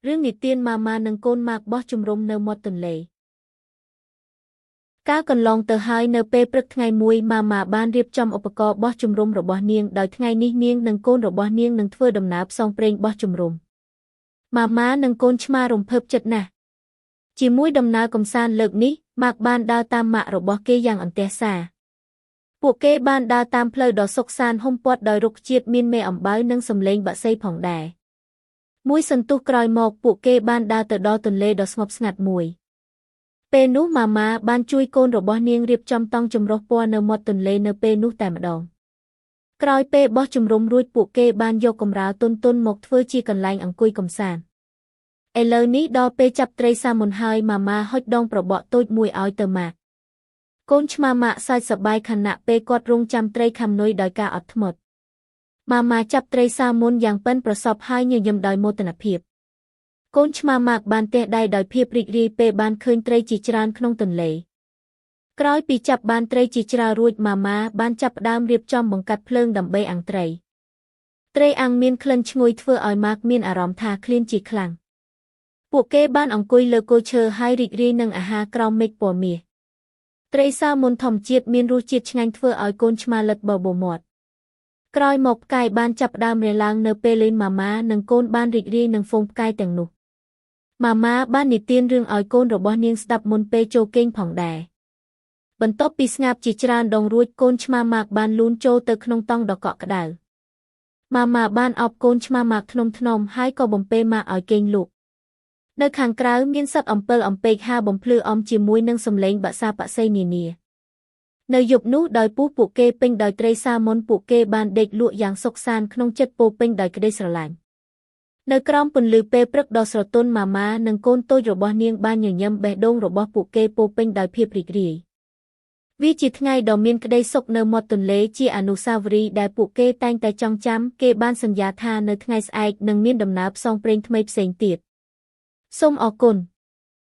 រឿងនិទានម៉ាម៉ានិងកូនម៉ាកបោះជំរំនៅមាត់ទន្លេកាលកន្លងទៅហើយនៅពេលព្រឹកថ្ងៃមួយម៉ាម៉ាបានរៀបចំឧបករណ៍បោះជំរំរបស់នាងដោយថ្ងៃនេះនាងនិងកូនរបស់នាងនឹងធ្វើដំណើរផ្សងព្រេងបោះជំរំម៉ាម៉ានិងកូនឆ្មារំភើបចិត្តណាស់ជាមួយដំណើរកម្សាន្តលើកនេះម៉ាក់បានដើរតាមម៉ាក់របស់គេយ៉ាងអន្ទះសារពួកគេបានដើរតាមផ្លូវដ៏សុខសាន្តហ៊ុំព័ទ្ធដោយរុក្ខជាតិមានមេអំបៅនិងសំឡេងបក្សីផងដែរមួយសន្ទុះក្រោយមកពួកគេបានដើរទៅដល់ទន្លេដ៏ស្ងប់ស្ងាត់មួយពេលនោះម៉ាម៉ាបានជួយកូនរបស់នាងរៀបចំតង់ចម្រុះពណ៌នៅមាត់ទន្លេនៅពេលនោះតែម្ដងក្រោយពេលបោះជំរំរួចពួកគេបានយកកម្រាលទន់ៗមកធ្វើជាកន្លែងអង្គុយកម្សាន្តឥឡូវនេះដល់ពេលចាប់ត្រីសាមុនហើយម៉ាម៉ាហុចដងប្របកតូចមួយឲ្យទៅម៉ាក់កូនឆ្មាម៉ាក់សើចសប្បាយខណៈពេលគាត់រង់ចាំត្រីខាំនុយដោយការអត់ធ្មត់ម៉ាម៉ាចាប់ត្រីសាមុនយ៉ាងប៉ិនប្រសប់ហើយញញឹមដោយមោទនភាពកូនឆ្មាម៉ាក់បានទះដៃដោយភាពរីករាយពេលបានឃើញត្រីជាច្រើនក្នុងទន្លេក្រោយពីចាប់បានត្រីជាច្រើនរួចម៉ាម៉ាបានចាប់ផ្ដើមរៀបចំបង្កាត់ភ្លើងដើម្បីអាំងត្រីអាំងមានក្លិនឈ្ងុយធ្វើឲ្យម៉ាក់មានអារម្មណ៍ថាឃ្លានជាខ្លាំងពួកគេបានអង្គុយលើគល់ឈើហើយរីករាយនឹងអាហារក្រោមមេឃពណ៌មាសត្រីសាមុនធម្មជាតិមានរសជាតិឆ្ងាញ់ធ្វើឲ្យកូនឆ្មាលិតបបោមាត់ក្រោយមកផ្កាយបានចាប់ផ្ដើមរះឡើងនៅពេលលេងម៉ាម៉ានិងកូនបានរីករាយនឹងហ្វូងផ្កាយទាំងនោះម៉ាម៉ាបាននិទានរឿងឲ្យកូនរបស់នាងស្ដាប់មុនពេលចូលគេងផងដែរបន្ទាប់ពីស្ងាប់ជាច្រើនដងរួចកូនឆ្មាម៉ាក់បានលូនចូលទៅក្នុងតង់ដ៏កក់ក្ដៅម៉ាម៉ាបានអោបកូនឆ្មាម៉ាក់ធ្នមៗហើយក៏បំពេម៉ាក់ឲ្យគេងលក់នៅខាងក្រៅមានសត្វអំពិលអំពែកហើរបំភ្លឺជាមួយនឹងសំឡេងបក្សាបក្សីនានានៅយប់នោះដោយពួកគេពេញដោយត្រីសាមុនពួកគេបានដេកលក់យ៉ាងសុខសាន្តក្នុងចិត្តពោពេញដោយក្តីស្រឡាញ់នៅក្រោមពន្លឺពេលព្រឹកដ៏ស្រទន់ម៉ាម៉ានិងកូនតូចរបស់នាងបានញញឹមបេះដូងរបស់ពួកគេពោពេញដោយភាពរីករាយវាជាថ្ងៃដ៏មានក្តីសុខនៅមាត់ទន្លេជាអនុស្សាវរីយ៍ដែលពួកគេតែងតែចងចាំគេបានសន្យាថានៅថ្ងៃស្អែកនឹងមានដំណើរផ្សងព្រេងថ្មីផ្សេងទៀតសូមអរគុណ